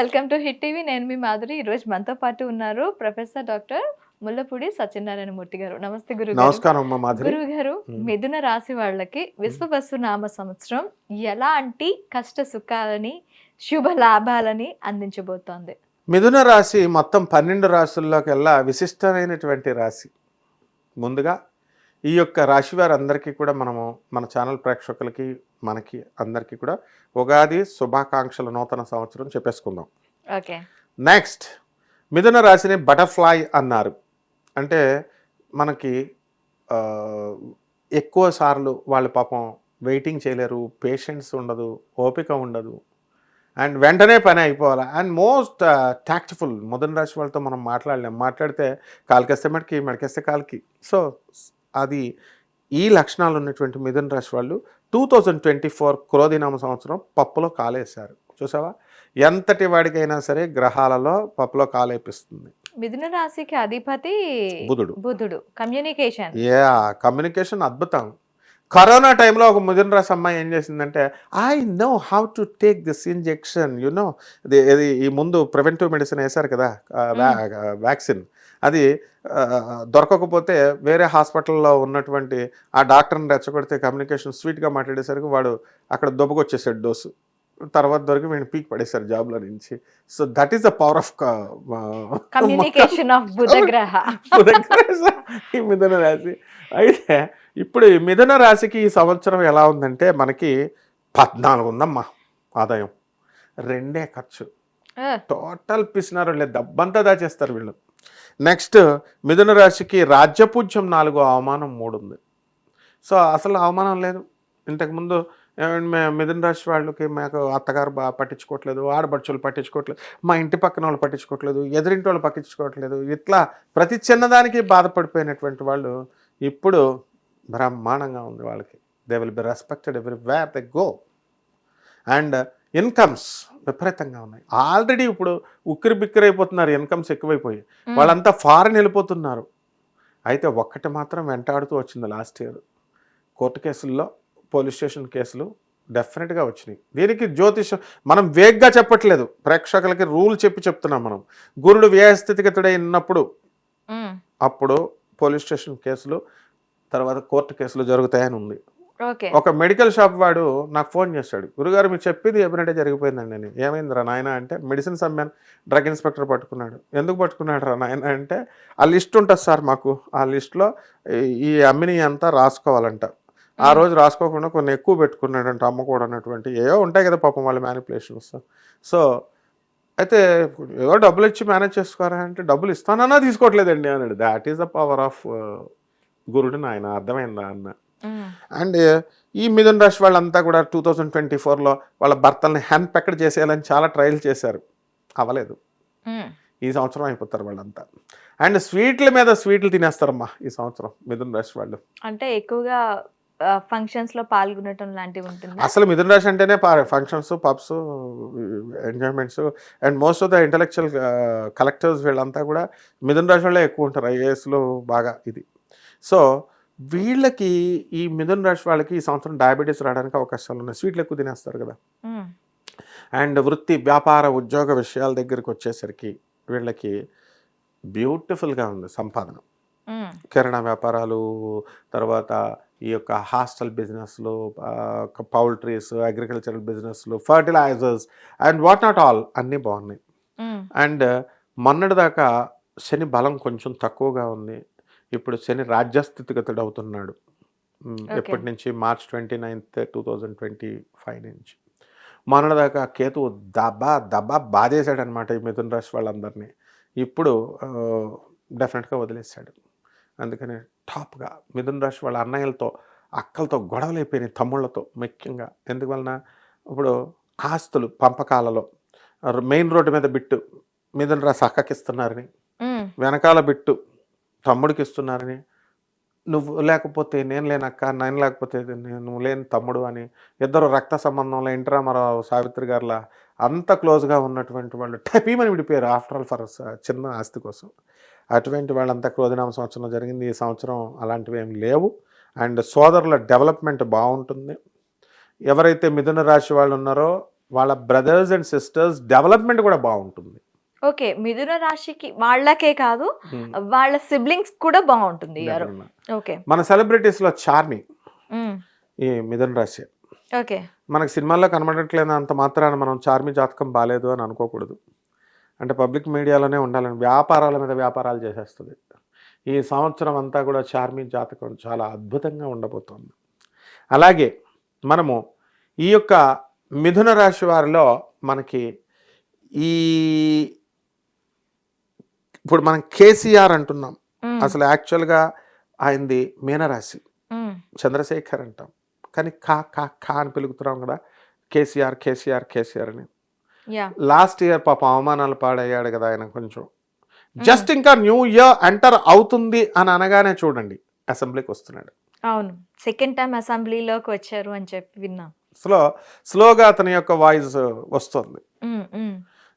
Welcome to hit TV. నేను మీ మాధురి. ఈరోజు మనతో పాటు ఉన్నారు ప్రొఫెసర్ డాక్టర్ ముల్లపూడి సత్యనారాయణ మూర్తి గారు. నమస్తే గురుగారు. నమస్కారం అమ్మా మాధురి. గురుగారు, మిథున రాశి వాళ్ళకి విశ్వవసు నామ సంవత్సరం ఎలాంటి కష్ట సుఖాలని శుభ లాభాలని అందించబోతోంది? మిథున రాశి మొత్తం 12 రాశుల్లోకెల్లా విశిష్టమైనటువంటి రాశి. ముందుగా ఈ యొక్క రాశి వారందరికీ కూడా మనము మన ఛానల్ ప్రేక్షకులకి మనకి అందరికీ కూడా ఉగాది శుభాకాంక్షల నూతన సంవత్సరం చెప్పేసుకుందాం. ఓకే. నెక్స్ట్, మిథున రాశిని బటర్ఫ్లై అన్నారు. అంటే మనకి ఎక్కువ సార్లు వాళ్ళు పాపం వెయిటింగ్ చేయలేరు, పేషెన్స్ ఉండదు, ఓపిక ఉండదు, అండ్ వెంటనే పని అయిపోవాలి. అండ్ మోస్ట్ టాక్ట్ఫుల్ మిథున రాశి వాళ్ళతో మనం మాట్లాడితే కాలికేస్తే మెడకి, మెడకేస్తే కాలికి. సో అది ఈ లక్షణాలు ఉన్నటువంటి మిథున రాశి వాళ్ళు 2024 క్రోధినామ సంవత్సరం పప్పులో కాలేశారు. చూసావా, ఎంతటి వాడికైనా సరే గ్రహాలలో పప్పులో కాలేపిస్తుంది. మిథున రాశికి అధిపతి బుధుడు. కమ్యూనికేషన్ అద్భుతం. కరోనా టైంలో ఒక మిథున రాశి అమ్మాయి ఏం చేసిందంటే, I know how to take this injection, you know ఇది ఈ ముందు ప్రివెంటివ్ మెడిసిన్ వేశారు కదా, వ్యాక్సిన్. అది దొరకకపోతే వేరే హాస్పిటల్లో ఉన్నటువంటి ఆ డాక్టర్ని రెచ్చగొడితే కమ్యూనికేషన్ స్వీట్గా మాట్లాడేసరికి వాడు అక్కడ దొబ్బకొచ్చేసాడు డోసు. తర్వాత దొరికి వీడిని పీక్ పడేశారు జాబ్లో నుంచి. So that is the power of communication of బుధగ్రహ ఈ మిథున రాశి. అయితే ఇప్పుడు ఈ మిథున రాశికి ఈ సంవత్సరం ఎలా ఉందంటే, మనకి 14 ఉందమ్మా ఆదాయం, 2 ఖర్చు. టోటల్ పిసినారు లేదు, డబ్బంతా దాచేస్తారు వీళ్ళు. నెక్స్ట్, మిథున రాశికి రాజ్యపూజ్యం 4, అవమానం 3 ఉంది. సో అసలు అవమానం లేదు. ఇంతకుముందు మిథున రాశి వాళ్ళకి మాకు అత్తగారు బాగా పట్టించుకోవట్లేదు, ఆడబడుచులు పట్టించుకోవట్లేదు, మా ఇంటి పక్కన వాళ్ళు పట్టించుకోవట్లేదు, ఎదురింటి వాళ్ళు పట్టించుకోవట్లేదు, ఇట్లా ప్రతి చిన్నదానికి బాధపడిపోయినటువంటి వాళ్ళు ఇప్పుడు బ్రహ్మాండంగా ఉంది వాళ్ళకి. They will be respected everywhere they go. And incomes విపరీతంగా ఉన్నాయి. ఆల్రెడీ ఇప్పుడు ఉక్కిరి బిక్కిరి అయిపోతున్నారు, ఇన్కమ్స్ ఎక్కువైపోయి వాళ్ళంతా ఫారెన్ వెళ్ళిపోతున్నారు. అయితే ఒక్కటి మాత్రం వెంటాడుతూ వచ్చింది లాస్ట్ ఇయర్, కోర్టు కేసుల్లో, పోలీస్ స్టేషన్ కేసులు డెఫినెట్గా వచ్చినాయి. దీనికి జ్యోతిషం మనం వేగ్గా చెప్పట్లేదు, ప్రేక్షకులకి రూల్ చెప్తున్నాం మనం. గురుడు వ్యయస్థితిగతుడై ఉన్నప్పుడు అప్పుడు పోలీస్ స్టేషన్ కేసులు, తర్వాత కోర్టు కేసులు జరుగుతాయని ఉంది. ఒక మెడికల్ షాప్ వాడు నాకు ఫోన్ చేశాడు, గురుగారు మీరు చెప్పింది ఎప్పుడంటే జరిగిపోయిందండి. నేను ఏమైందిరా నాయన అంటే, మెడిసిన్స్ అమ్మాను, డ్రగ్ ఇన్స్పెక్టర్ పట్టుకున్నాడు. ఎందుకు పట్టుకున్నాడు రా నాయన అంటే, ఆ లిస్ట్ ఉంటుంది సార్ మాకు, ఆ లిస్ట్లో ఈ అమ్మిని అంతా రాసుకోవాలంట. ఆ రోజు రాసుకోకుండా కొన్ని ఎక్కువ పెట్టుకున్నాడంట, అమ్మకూడదు అన్నటువంటి ఏవో ఉంటాయి కదా పాపం వాళ్ళ మ్యానిపులేషన్స్. సో అయితే ఏదో డబ్బులు ఇచ్చి మేనేజ్ చేసుకోరా అంటే, డబ్బులు ఇస్తానన్నా తీసుకోవట్లేదండి అన్నాడు. That is the power of గురుడు నాయన, అర్థమైందా అన్న. అండ్ ఈ మిథున రాశి వాళ్ళంతా కూడా 2024లో వాళ్ళ భర్తల్ని హ్యాండ్ పెక్కడ్ చేసేయాలని చాలా ట్రయల్ చేశారు, అవ్వలేదు. ఈ సంవత్సరం అయిపోతారు వాళ్ళంతా. అండ్ స్వీట్ల మీద స్వీట్లు తినేస్తారమ్మా ఈ సంవత్సరం మిథున రాశి వాళ్ళు. అంటే ఎక్కువగా ఫంక్షన్స్ లో పాల్గొనటం లాంటివి ఉంటుంది. అసలు మిథున రాశి అంటేనే functions, pubs, enjoyments. And most of the intellectual collectors వీళ్ళంతా కూడా మిథున రాశి వాళ్ళే ఎక్కువ ఉంటారు, ఐఏఎస్లో బాగా ఇది. సో వీళ్ళకి, ఈ మిథున రాశి వాళ్ళకి ఈ సంవత్సరం డయాబెటీస్ రావడానికి అవకాశాలు ఉన్నాయి, స్వీట్లు ఎక్కువ తినేస్తారు కదా. అండ్ వృత్తి, వ్యాపార, ఉద్యోగ విషయాల దగ్గరికి వచ్చేసరికి వీళ్ళకి బ్యూటిఫుల్గా ఉంది సంపాదన. కిరాణా వ్యాపారాలు, తర్వాత ఈ యొక్క హాస్టల్ బిజినెస్లు, పౌల్ట్రీస్, అగ్రికల్చరల్ బిజినెస్లు, fertilizers and what not all అన్నీ బాగున్నాయి. అండ్ మొన్నటి దాకా శని బలం కొంచెం తక్కువగా ఉంది, ఇప్పుడు శని రాజ్యస్థితిగతుడు అవుతున్నాడు. ఎప్పటి నుంచి? మార్చ్ 29, 2025 నుంచి. మొన్నటిదాకా కేతువు దబా బాధేశాడు అనమాట ఈ మిథున రాశి వాళ్ళందరినీ. ఇప్పుడు డెఫినెట్గా వదిలేశాడు. అందుకని టాప్గా మిథున రాశి వాళ్ళ అన్నయ్యలతో, అక్కలతో గొడవలు అయిపోయినాయి, తమ్ముళ్ళతో ముఖ్యంగా. ఎందువలన? ఇప్పుడు ఆస్తులు పంపకాలలో మెయిన్ రోడ్డు మీద బిట్టు మిథున రాశి అక్కకి ఇస్తున్నారని, వెనకాల బిట్టు తమ్ముడికి ఇస్తున్నారని, నువ్వు లేకపోతే నేను లేనక్క, నేను లేకపోతే నువ్వు లేని తమ్ముడు అని, ఇద్దరు రక్త సంబంధంలో ఎన్టీ రామారావు సావిత్రి గారిలా అంత క్లోజ్గా ఉన్నటువంటి వాళ్ళు టపీమని విడిపోయారు ఆఫ్టర్ ఆల్ ఫర్ చిన్న ఆస్తి కోసం. అటువంటి వాళ్ళంతా క్రోధినామ సంవత్సరంలో జరిగింది. ఈ సంవత్సరం అలాంటివి ఏమి లేవు. అండ్ సోదరుల డెవలప్మెంట్ బాగుంటుంది. ఎవరైతే మిథున రాశి వాళ్ళు ఉన్నారో వాళ్ళ బ్రదర్స్ అండ్ సిస్టర్స్ డెవలప్మెంట్ కూడా బాగుంటుంది. ఓకే, మిథున రాశికి వాళ్ళకే కాదు వాళ్ళ సిబ్లింగ్స్ కూడా బాగుంటుంది ఇయర్. ఓకే, మన సెలబ్రిటీస్ లో చార్మి ఈ మిథున రాశి. ఓకే, మనకు సినిమాల్లో కనబడట్లేదు అంత మాత్రాన మనం చార్మి జాతకం బాగాలేదు అని అనుకోకూడదు. అంటే పబ్లిక్ మీడియాలోనే ఉండాలని వ్యాపారాల మీద వ్యాపారాలు చేసేస్తుంది. ఈ సంవత్సరం అంతా కూడా చార్మి జాతకం చాలా అద్భుతంగా ఉండబోతోంది. అలాగే మనము ఈ యొక్క మిథున రాశి వారిలో మనకి ఈ ఇప్పుడు మనం కేసీఆర్ అంటున్నాం, అసలు యాక్చువల్గా ఆయనది మీనరాశి, చంద్రశేఖర్ అంటాం, కానీ కా కా కా అని పిలుగుతున్నాం కదా, కేసీఆర్ కేసీఆర్ కేసీఆర్ అని. లాస్ట్ ఇయర్ పాప అవమానాలు పాడయ్యాడు కదా ఆయన కొంచెం. జస్ట్ ఇంకా న్యూ ఇయర్ ఎంటర్ అవుతుంది అని అనగానే చూడండి అసెంబ్లీకి వస్తున్నాడు. అవును, సెకండ్ టైం అసెంబ్లీలోకి వచ్చారు అని చెప్పి విన్నాం. స్లోగా అతని యొక్క వాయిస్ వస్తుంది.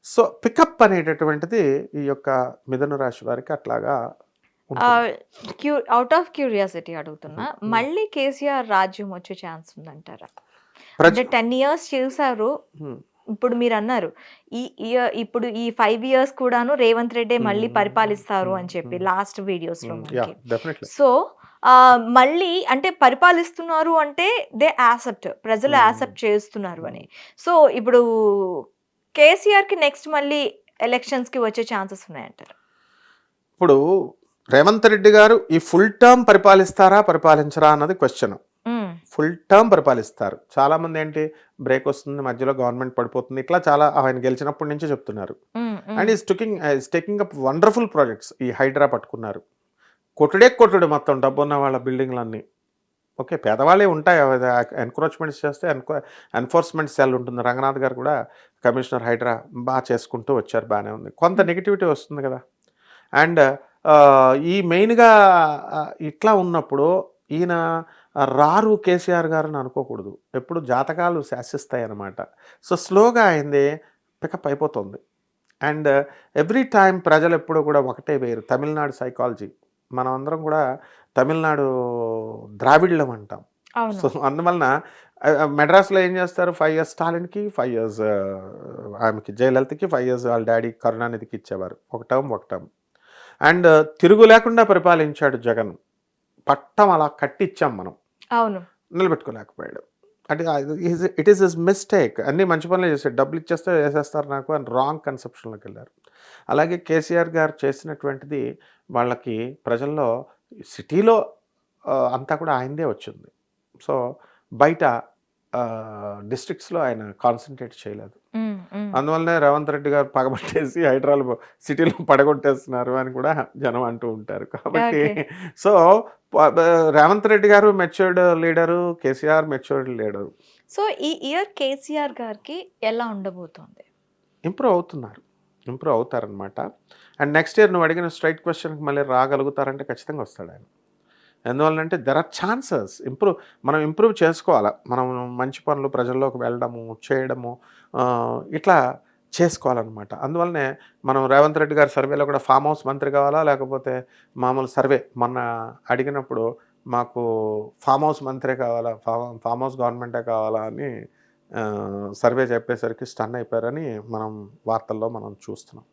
సో పికప్ అనేటటువంటిది ఈ యొక్క మిథున రాశి వారికి అట్లాగా. అవుట్ ఆఫ్ క్యూరియాసిటీ అడుగుతున్నా, మళ్ళీ కేసీఆర్ రాజ్యం వచ్చే ఛాన్స్ ఉందంటారా? అంటే 10 years చేశారు, ఇప్పుడు మీరు అన్నారు ఇప్పుడు ఈ 5 years కూడాను రేవంత్ రెడ్డి మళ్ళీ పరిపాలిస్తారు అని చెప్పి లాస్ట్ వీడియోస్ లో. సో మళ్ళీ అంటే పరిపాలిస్తున్నారు అంటే దే యాక్సెప్ట్, ప్రజలు యాక్సెప్ట్ చేస్తున్నారు అని. సో ఇప్పుడు కేసీఆర్ కి నెక్స్ట్ మళ్ళీ ఎలక్షన్స్ కి వచ్చే ఛాన్సెస్ ఉన్నాయంటారు? ఇప్పుడు రేవంత్ రెడ్డి గారు ఈ ఫుల్ టర్మ్ పరిపాలిస్తారా పరిపాలించరా అన్నది క్వశ్చన్. Full term పరిపాలిస్తారు. చాలా మంది ఏంటి బ్రేక్ వస్తుంది, మధ్యలో గవర్నమెంట్ పడిపోతుంది, ఇట్లా చాలా ఆయన గెలిచినప్పటి నుంచి చెప్తున్నారు. And is taking up wonderful projects. ఈ హైడ్రా పట్టుకున్నారు, కొట్టుడు మొత్తం డబ్బున్న వాళ్ళ బిల్డింగ్లన్నీ. ఓకే, పేదవాళ్ళే ఉంటాయి, ఎన్క్రోచ్మెంట్స్ చేస్తే ఎన్ఫోర్స్మెంట్ సెల్ ఉంటుంది. రంగనాథ్ గారు కూడా కమిషనర్ హైడ్రా బాగా చేసుకుంటూ వచ్చారు, బాగానే ఉంది. కొంత నెగిటివిటీ వస్తుంది కదా. అండ్ ఈ మెయిన్గా ఇట్లా ఉన్నప్పుడు ఈయన రారు కేసీఆర్ గారిని అనుకోకూడదు, ఎప్పుడు జాతకాలు శాసిస్తాయి అన్నమాట. సో స్లోగా అయింది పికప్ అయిపోతుంది. అండ్ ఎవ్రీ టైం ప్రజలు ఎప్పుడు కూడా ఒకటే వేరు. తమిళనాడు సైకాలజీ, మనం అందరం కూడా తమిళనాడు ద్రావిడ్లం అంటాం. సో అందువలన మెడ్రాస్లో ఏం చేస్తారు, 5 years స్టాలిన్కి, 5 years ఆమెకి జయలలితకి, 5 years వాళ్ళ డాడీ కరుణానిధికి ఇచ్చేవారు, ఒక టర్మ్. అండ్ తిరుగు లేకుండా పరిపాలించాడు జగన్. పట్టం అలా కట్టిచ్చాం మనం, అవును, నిలబెట్టుకోలేకపోయాడు. అంటే ఇట్ ఈస్ హిస్ మిస్టేక్. అన్నీ మంచి పనులు చేశాడు, డబ్బులు ఇచ్చేస్తే వేసేస్తారు నాకు అని రాంగ్ కన్సెప్షన్లోకి వెళ్ళారు. అలాగే కేసీఆర్ గారు చేసినటువంటిది వాళ్ళకి ప్రజల్లో సిటీలో అంతా కూడా ఆయనదే వచ్చింది. సో బయట డిస్ట్రిక్ట్స్లో ఆయన కాన్సన్ట్రేట్ చేయలేదు. అందువల్లనే రేవంత్ రెడ్డి గారు పగబట్టేసి హైదరాబాద్ సిటీలో పడగొట్టేస్తున్నారు అని కూడా జనం అంటూ ఉంటారు. కాబట్టి సో రేవంత్ రెడ్డి గారు matured leader, KCR matured leader. So ఈ ఇయర్ కేసీఆర్ గారికి ఎలా ఉండబోతోంది? ఇంప్రూవ్ అవుతారనమాట. అండ్ నెక్స్ట్ ఇయర్ నువ్వు అడిగిన స్ట్రైట్ క్వశ్చన్కి మళ్ళీ రాగలుగుతారంటే ఖచ్చితంగా వస్తాడు ఆయన. ఎందువల్లంటే దెర్ ఆర్ ఛాన్సెస్. మనం ఇంప్రూవ్ చేసుకోవాలి. మనం మంచి పనులు ప్రజల్లోకి వెళ్ళడము, చేయడము, ఇట్లా చేసుకోవాలన్నమాట. అందువల్లనే మనం రేవంత్ రెడ్డి గారి సర్వేలో కూడా ఫామ్ హౌస్ మంత్రి కావాలా, లేకపోతే మామూలు సర్వే మొన్న అడిగినప్పుడు మాకు ఫామ్ హౌస్ మంత్రే కావాలా, ఫామ్ హౌస్ గవర్నమెంటే కావాలా అని సర్వే చెప్పేసరికి స్టన్ అయిపోయారని మనం వార్తల్లో మనం చూస్తున్నాం.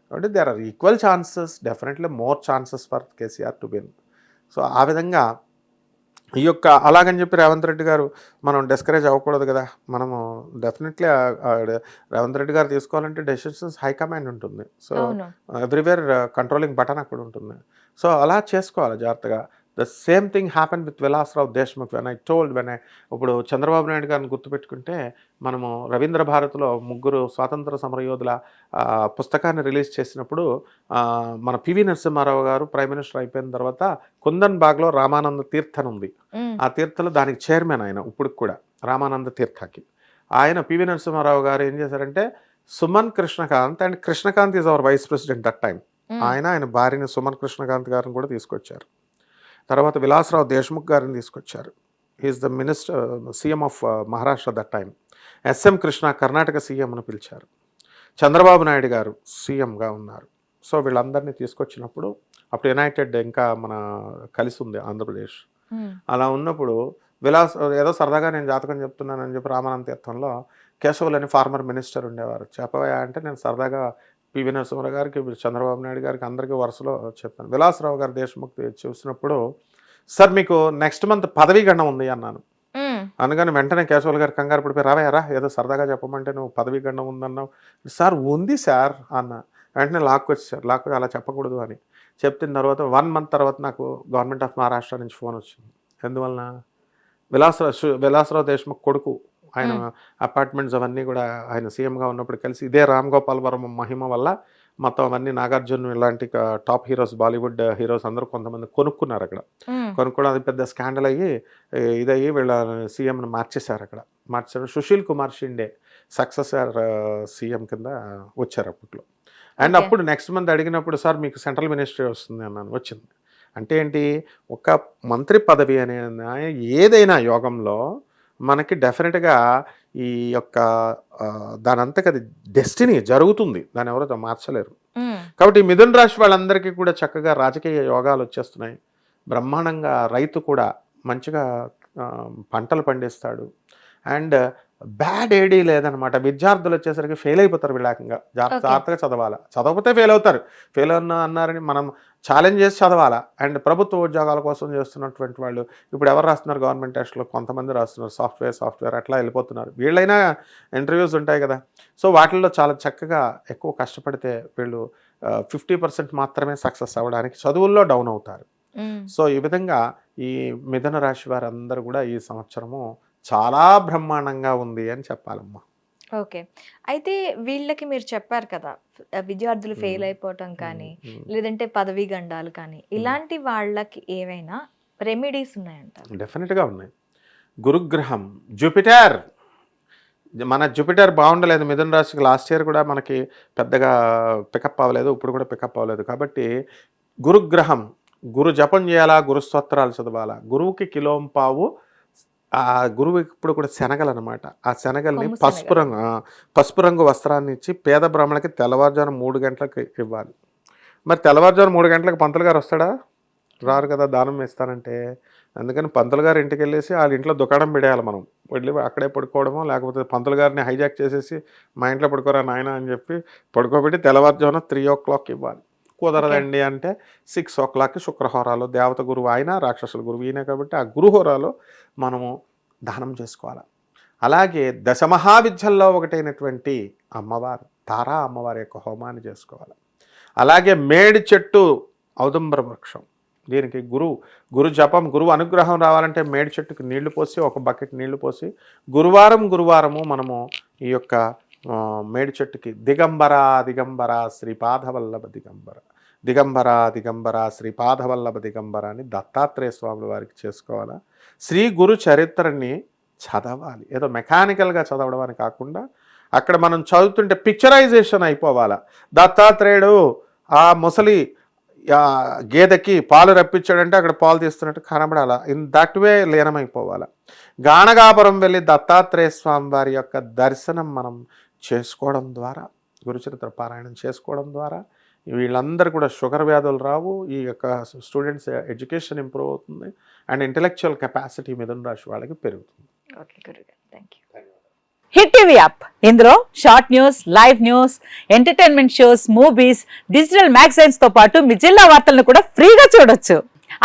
కాబట్టి there are equal chances, definitely more chances for KCR to win. So ఆ విధంగా ఈ యొక్క అలాగని చెప్పి రేవంత్ రెడ్డి గారు మనం డిస్కరేజ్ అవ్వకూడదు కదా. మనము డెఫినెట్లీ రేవంత్ రెడ్డి గారు తీసుకోవాలంటే డెసిషన్స్ హైకమాండ్ ఉంటుంది. సో ఎవ్రీవేర్ కంట్రోలింగ్ బటన్ అక్కడ ఉంటుంది. సో అలా చేసుకోవాలి జాగ్రత్తగా. The same thing happen with Vilasrao Deshmukh ఇప్పుడు చంద్రబాబు నాయుడు గారిని గుర్తుపెట్టుకుంటే మనము రవీంద్ర భారతిలో 3 స్వాతంత్ర సమరయోధుల పుస్తకాన్ని రిలీజ్ చేసినప్పుడు మన పివి నరసింహారావు గారు ప్రైమ్ మినిస్టర్ అయిపోయిన తర్వాత కుందన్ బాగ్లో రామానంద తీర్థ అని ఉంది. ఆ తీర్థలో దానికి చైర్మన్ ఆయన ఇప్పుడు కూడా, రామానంద తీర్థకి. ఆయన పివి నరసింహారావు గారు ఏం చేశారంటే Suman Krishnakant, and Krishnakant is our vice president that time. ఆయన భార్యని సుమన్ కృష్ణకాంత్ గారిని కూడా తీసుకొచ్చారు. తర్వాత విలాసరావు దేశ్ముఖ్ గారిని తీసుకొచ్చారు. He is the CM of Maharashtra that time. SM Krishna Karnataka CM అని పిలిచారు. చంద్రబాబు నాయుడు గారు సీఎంగా ఉన్నారు. సో వీళ్ళందరినీ తీసుకొచ్చినప్పుడు అప్పుడు యునైటెడ్ ఇంకా మన కలిసి ఉంది ఆంధ్రప్రదేశ్. అలా ఉన్నప్పుడు ఏదో సరదాగా నేను జాతకం చెప్తున్నానని చెప్పి రామానంద తీర్థంలో కేశవులు అని ఫార్మర్ మినిస్టర్ ఉండేవారు. చెప్పవా అంటే నేను సరదాగా పివి నరసింహారావు గారికి, చంద్రబాబు నాయుడు గారికి అందరికీ వరుసలో చెప్పాను. విలాసరావు గారు దేశముఖ్ చూసినప్పుడు సార్ మీకు నెక్స్ట్ మంత్ పదవీ గండం ఉంది అన్నాను. అందుకని వెంటనే కేశవులు గారు కంగారు పడిపోయి రావయ్యారా ఏదో సరదాగా చెప్పమంటే నువ్వు పదవీ గండం ఉందన్నావు. సార్ ఉంది సార్ అన్న. వెంటనే లాక్కొచ్చి సార్ లాక్కొచ్చి అలా చెప్పకూడదు అని చెప్పిన తర్వాత 1 month తర్వాత నాకు గవర్నమెంట్ ఆఫ్ మహారాష్ట్ర నుంచి ఫోన్ వచ్చింది. ఎందువలన విలాసరావు దేశముఖ్ కొడుకు ఆయన అపార్ట్మెంట్స్ అవన్నీ కూడా ఆయన సీఎంగా ఉన్నప్పుడు కలిసి ఇదే రామ్ గోపాల్ వర్మ మహిమ వల్ల మొత్తం అవన్నీ నాగార్జున ఇలాంటి టాప్ హీరోస్ బాలీవుడ్ హీరోస్ అందరూ కొంతమంది కొనుక్కున్నారు అక్కడ. కొనుక్కోవడం అది పెద్ద స్కాండల్ అయ్యి ఇదయ్యి వీళ్ళ సీఎంను మార్చేశారు అక్కడ. మార్చారు. సుశీల్ కుమార్ షిండే సక్సెసర్ సీఎం కింద వచ్చారు అప్పట్లో. అండ్ అప్పుడు నెక్స్ట్ మంత్ అడిగినప్పుడు సార్ మీకు సెంట్రల్ మినిస్ట్రీ వస్తుంది అన్నాను. వచ్చింది. అంటే ఏంటి ఒక మంత్రి పదవి అనే ఏదైనా యోగంలో మనకి డెఫినెట్గా ఈ యొక్క దానంతకు అది డెస్టినీ జరుగుతుంది, దాన్ని ఎవరైతే మార్చలేరు. కాబట్టి మిథున రాశి వాళ్ళందరికీ కూడా చక్కగా రాజకీయ యోగాలు వచ్చేస్తున్నాయి. బ్రహ్మాండంగా రైతు కూడా మంచిగా పంటలు పండిస్తాడు. అండ్ బ్యాడ్ ఏడీ లేదనమాట. విద్యార్థులు వచ్చేసరికి ఫెయిల్ అయిపోతారు విలాకంగా. జాగ్రత్తగా చదవాలా, చదవకపోతే ఫెయిల్ అవుతారు. ఫెయిల్ అన్నారని మనం ఛాలెంజ్ చేసి చదవాలా. అండ్ ప్రభుత్వ ఉద్యోగాల కోసం చేస్తున్నటువంటి వాళ్ళు ఇప్పుడు ఎవరు రాస్తున్నారు గవర్నమెంట్ టెస్ట్లో, కొంతమంది రాస్తున్నారు సాఫ్ట్వేర్ అట్లా వెళ్ళిపోతున్నారు. వీళ్ళైనా ఇంటర్వ్యూస్ ఉంటాయి కదా. సో వాటిల్లో చాలా చక్కగా ఎక్కువ కష్టపడితే వీళ్ళు 50% మాత్రమే సక్సెస్ అవ్వడానికి చదువుల్లో డౌన్ అవుతారు. సో ఈ విధంగా ఈ మిథున రాశి వారందరూ కూడా ఈ సంవత్సరము చాలా బ్రహ్మాండంగా ఉంది అని చెప్పాలమ్మా. ఓకే. అయితే వీళ్ళకి మీరు చెప్పారు కదా విద్యార్థులు ఫెయిల్ అయిపోవటం కానీ లేదంటే పదవీ గండాలు కానీ ఇలాంటి వాళ్ళకి ఏవైనా రెమెడీస్ ఉన్నాయంటారు? డెఫినెట్గా ఉన్నాయి. గురుగ్రహం జూపిటర్, మన జూపిటర్ బాగుండలేదు మిథున రాశికి. లాస్ట్ ఇయర్ కూడా మనకి పెద్దగా పికప్ అవ్వలేదు, ఇప్పుడు కూడా పికప్ అవ్వలేదు. కాబట్టి గురుగ్రహం, గురు జపం చేయాలా, గురు స్తోత్రాలు చదవాలా. గురువుకి కిలోంపావు, ఆ గురువు ఇప్పుడు కూడా శనగలు అనమాట. ఆ శనగల్ని పసుపు రంగు వస్త్రాన్ని ఇచ్చి పేద బ్రాహ్మణులకి తెల్లవారుజాము 3 గంటలకు ఇవ్వాలి. మరి తెల్లవారుజాము 3 గంటలకు పంతులు గారు వస్తాడా? రారు కదా దానం ఇస్తానంటే. అందుకని పంతులు గారు ఇంటికి వెళ్ళేసి వాళ్ళ ఇంట్లో దుకాణం పెడేయాలి. మనం వెళ్ళి అక్కడే పడుకోవడమో, లేకపోతే పంతులు గారిని హైజాక్ చేసేసి మా ఇంట్లో పడుకోరా నాయన అని చెప్పి పడుకోబెట్టి తెల్లవారుజామున 3 o'clock ఇవ్వాలి. కుదరదండి అంటే 6 o'clock శుక్రహోరాలో, దేవత గురువు ఆయన, రాక్షసుల గురువు ఈయన కాబట్టి ఆ గురుహోరాలో మనము దానం చేసుకోవాలి. అలాగే దశమహావిద్యల్లో ఒకటైనటువంటి అమ్మవారు తారా అమ్మవారి యొక్క హోమాన్ని చేసుకోవాలి. అలాగే మేడి చెట్టు, ఔదుంబర వృక్షం, దీనికి గురు జపం, గురువు అనుగ్రహం రావాలంటే మేడి చెట్టుకు నీళ్లు పోసి, ఒక బకెట్ నీళ్లు పోసి గురువారము మనము ఈ యొక్క మేడి చెట్టుకి దిగంబర శ్రీపాదవల్లభ దిగంబర శ్రీపాదవల్లభ దిగంబర అని దత్తాత్రేయ స్వాముల వారికి చేసుకోవాలా. శ్రీ గురు చరిత్రని చదవాలి. ఏదో మెకానికల్గా చదవడం అని కాకుండా అక్కడ మనం చదువుతుంటే పిక్చరైజేషన్ అయిపోవాలా. దత్తాత్రేయుడు ఆ ముసలి గేదెకి పాలు రప్పించాడంటే అక్కడ పాలు తీస్తున్నట్టు కనబడాలా. ఇన్ దట్ వే లీనమైపోవాలా. గాణగాపురం వెళ్ళి దత్తాత్రేయ స్వామి వారి యొక్క దర్శనం మనం చేసుకోవడం ద్వారా, గురుచరిత్ర పారాయణం చేసుకోవడం ద్వారా వీళ్ళందరూ కూడా షుగర్ వ్యాధులు రావు. ఈ యొక్క స్టూడెంట్స్ ఎడ్యుకేషన్ ఇంప్రూవ్ అవుతుంది. అండ్ ఇంటెలెక్చువల్ కెపాసిటీ మిథున రాశి వాళ్ళకి పెరుగుతుంది. హిట్ టీవీ యాప్, ఇందులో short news, live news, entertainment shows, movies, digital magazines తో పాటు మీ జిల్లా వార్తలను కూడా ఫ్రీగా చూడొచ్చు.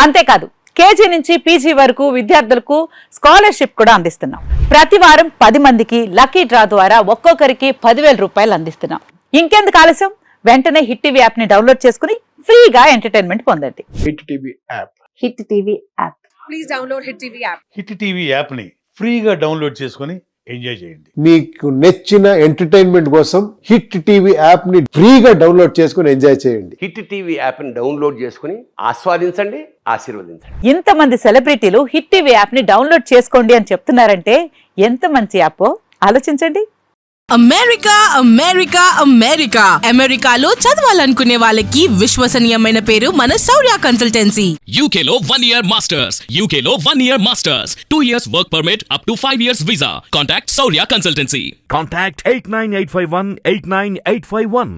అంతేకాదు కేజీ నుంచి పీజీ వరకు విద్యార్థులకు స్కాలర్షిప్ కూడా అందిస్తున్నాం. ప్రతి వారం 10 మందికి లక్కీ డ్రా ద్వారా ఒక్కొక్కరికి 10,000 రూపాయలు అందిస్తున్నాం. ఇంకెందుకు ఆలస్యం, వెంటనే హిట్ టీవీ యాప్ ని డౌన్లోడ్ చేసుకుని ఫ్రీగా ఎంటర్టైన్మెంట్ పొందండి. Hit TV app. Hit TV app. Please download hit TV app. Hit TV app ని ఫ్రీగా డౌన్లోడ్ చేసుకుని ఎంజాయ్ చేయండి. మీకు నచ్చిన ఎంటర్టైన్మెంట్ కోసం హిట్ టీవీ యాప్ ని ఫ్రీగా డౌన్లోడ్ చేసుకుని ఎంజాయ్ చేయండి. హిట్ టీవీ యాప్ ని డౌన్లోడ్ చేసుకుని ఆస్వాదించండి, ఆశీర్వదించండి. ఇంతమంది సెలబ్రిటీలు హిట్ టీవీ యాప్ ని డౌన్లోడ్ చేసుకోండి అని చెప్తున్నారంటే ఎంత మంచి యాప్ ఆలోచించండి. అమెరికాలో చదవాలనుకునే వాళ్ళకి విశ్వసనీయమైన పేరు మన శౌర్య కన్సల్టెన్సీ. UK లో 1 year masters. UK లో 1 year masters. 2 years work permit up to 5 years visa. Contact Saurya Consultancy. Contact 89851 89851.